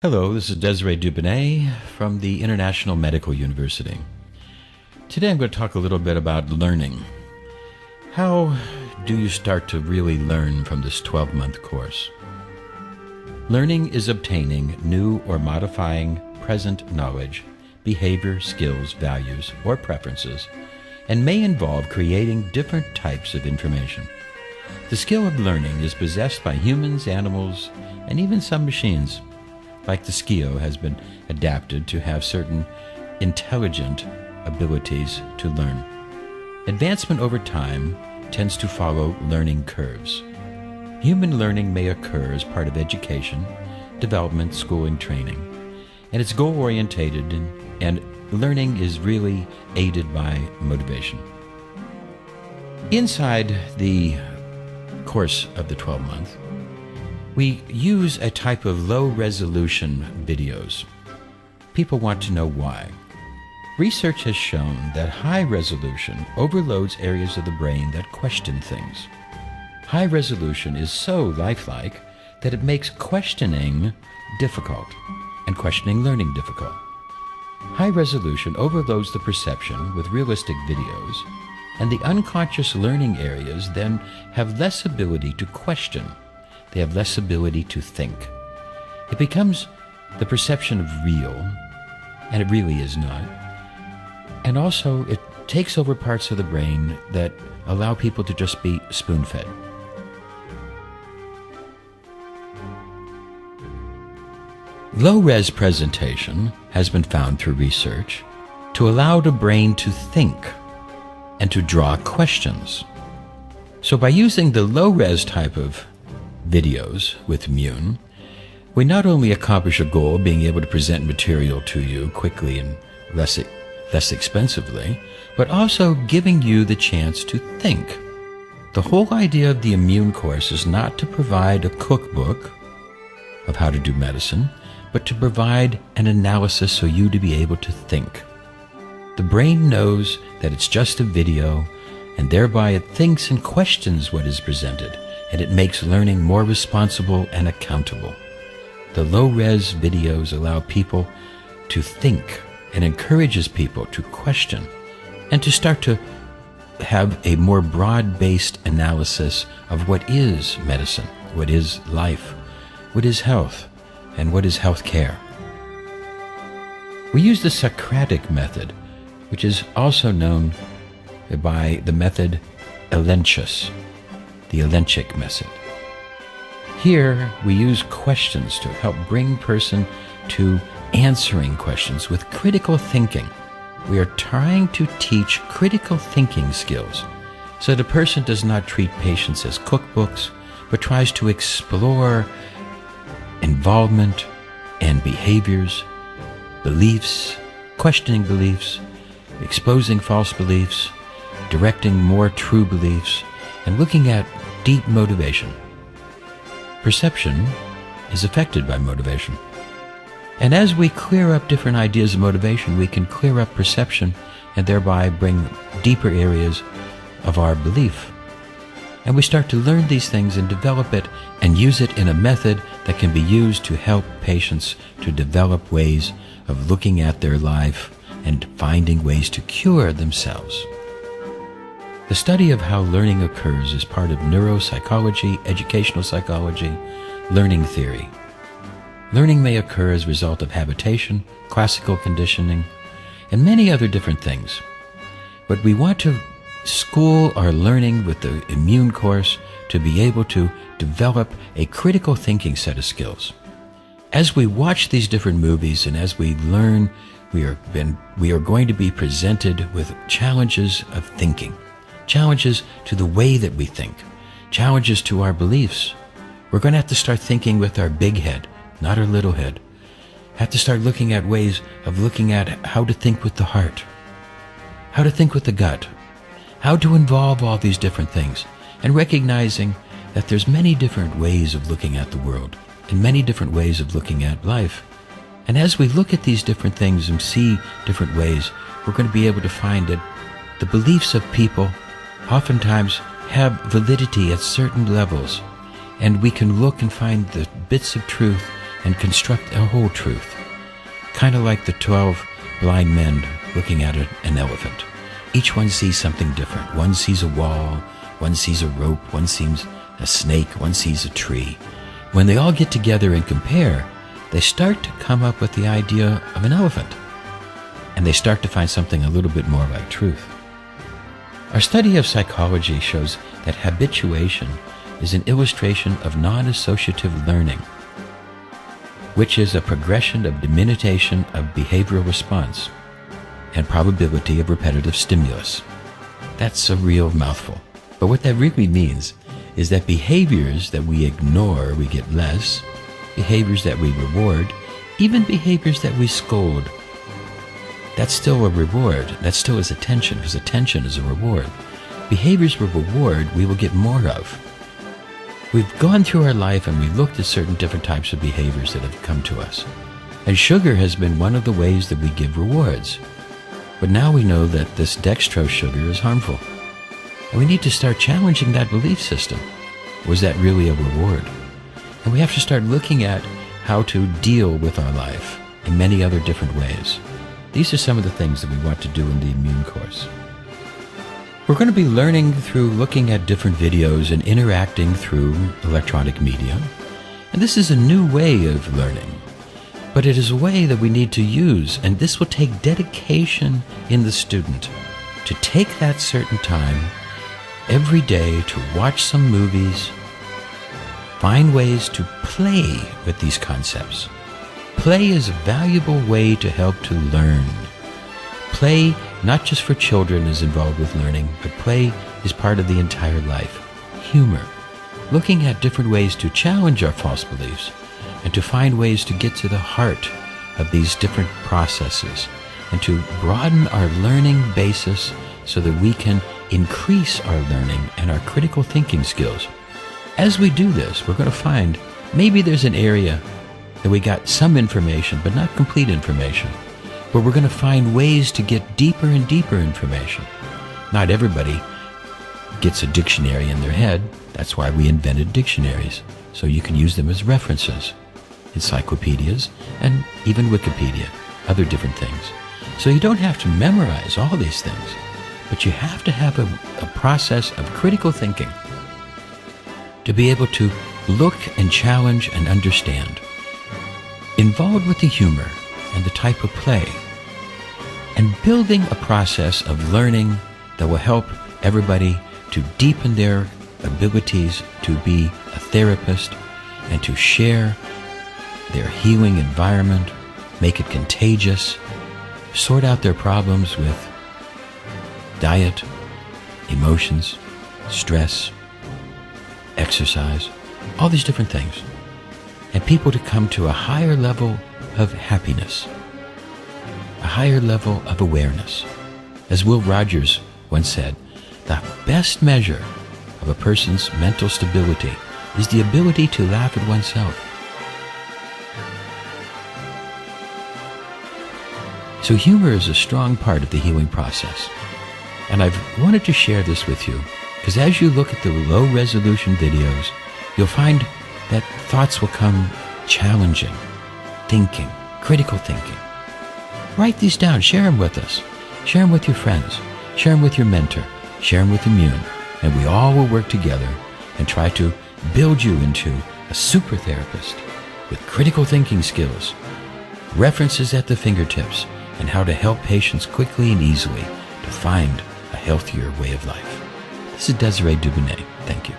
Hello, this is Desiree Dubonnet from the International Medical University. Today I'm going to talk a little bit about learning. How do you start to really learn from this 12-month course? Learning is obtaining new or modifying present knowledge, behavior, skills, values, or preferences, and may involve creating different types of information. The skill of learning is possessed by humans, animals, and even some machines. Like the skio has been adapted to have certain intelligent abilities to learn. Advancement over time tends to follow learning curves. Human learning may occur as part of education, development, schooling, training, and it's goal-orientated and learning is really aided by motivation. Inside the course of the 12-month, we use a type of low-resolution videos. People want to know why. Research has shown that high resolution overloads areas of the brain that question things. High resolution is so lifelike that it makes questioning difficult and questioning learning difficult. High resolution overloads the perception with realistic videos, and the unconscious learning areas then have less ability to question. They have less ability to think. It becomes the perception of real, and it really is not. And also, it takes over parts of the brain that allow people to just be spoon-fed. Low-res presentation has been found through research to allow the brain to think and to draw questions. So by using the low-res type of videos with Immune, we not only accomplish a goal of being able to present material to you quickly and less expensively, but also giving you the chance to think. The whole idea of the Immune course is not to provide a cookbook of how to do medicine, but to provide an analysis so you to be able to think. The brain knows that it's just a video, and thereby it thinks and questions what is presented, and it makes learning more responsible and accountable. The low-res videos allow people to think and encourages people to question and to start to have a more broad-based analysis of what is medicine, what is life, what is health, and what is health care. We use the Socratic method, which is also known by the method Elenchus, the Elenchic method. Here, we use questions to help bring person to answering questions with critical thinking. We are trying to teach critical thinking skills so the person does not treat patients as cookbooks, but tries to explore involvement and behaviors, beliefs, questioning beliefs, exposing false beliefs, directing more true beliefs, and looking at deep motivation. Perception is affected by motivation. And as we clear up different ideas of motivation, we can clear up perception and thereby bring deeper areas of our belief. And we start to learn these things and develop it and use it in a method that can be used to help patients to develop ways of looking at their life and finding ways to cure themselves. The study of how learning occurs is part of neuropsychology, educational psychology, learning theory. Learning may occur as a result of habitation, classical conditioning, and many other different things. But we want to school our learning with the Immune course to be able to develop a critical thinking set of skills. As we watch these different movies and as we learn, we are going to be presented with challenges of thinking, challenges to the way that we think, challenges to our beliefs. We're going to have to start thinking with our big head, not our little head. Have to start looking at ways of looking at how to think with the heart, how to think with the gut, how to involve all these different things, and recognizing that there's many different ways of looking at the world and many different ways of looking at life. And as we look at these different things and see different ways, we're going to be able to find that the beliefs of people oftentimes have validity at certain levels, and we can look and find the bits of truth and construct a whole truth. Kind of like the 12 blind men looking at an elephant. Each one sees something different. One sees a wall, one sees a rope, one sees a snake, one sees a tree. When they all get together and compare, they start to come up with the idea of an elephant. And they start to find something a little bit more like truth. Our study of psychology shows that habituation is an illustration of non-associative learning, which is a progression of diminution of behavioral response and probability of repetitive stimulus. That's a real mouthful. But what that really means is that behaviors that we ignore, we get less. Behaviors that we reward, even behaviors that we scold, that's still a reward. That still is attention, because attention is a reward. Behaviors we reward, we will get more of. We've gone through our life and we've looked at certain different types of behaviors that have come to us. And sugar has been one of the ways that we give rewards. But now we know that this dextrose sugar is harmful. And we need to start challenging that belief system. Was that really a reward? And we have to start looking at how to deal with our life in many other different ways. These are some of the things that we want to do in the immune course. We're going to be learning through looking at different videos and interacting through electronic media. And this is a new way of learning. But it is a way that we need to use, and this will take dedication in the student to take that certain time every day to watch some movies, find ways to play with these concepts. Play is a valuable way to help to learn. Play, not just for children, is involved with learning, but play is part of the entire life. Humor, looking at different ways to challenge our false beliefs and to find ways to get to the heart of these different processes and to broaden our learning basis so that we can increase our learning and our critical thinking skills. As we do this, we're going to find maybe there's an area that we got some information, but not complete information, but we're going to find ways to get deeper and deeper information. Not everybody gets a dictionary in their head. That's why we invented dictionaries, so you can use them as references, encyclopedias, and even Wikipedia, other different things. So you don't have to memorize all these things, but you have to have a process of critical thinking to be able to look and challenge and understand. Involved with the humor and the type of play, and building a process of learning that will help everybody to deepen their abilities to be a therapist and to share their healing environment, make it contagious, sort out their problems with diet, emotions, stress, exercise, all these different things. And people to come to a higher level of happiness, a higher level of awareness. As Will Rogers once said, the best measure of a person's mental stability is the ability to laugh at oneself. So humor is a strong part of the healing process. And I've wanted to share this with you because as you look at the low-resolution videos, you'll find that thoughts will come challenging, thinking, critical thinking. Write these down, share them with us. Share them with your friends. Share them with your mentor. Share them with Immune. And we all will work together and try to build you into a super therapist with critical thinking skills, references at the fingertips, and how to help patients quickly and easily to find a healthier way of life. This is Desiree Dubonnet. Thank you.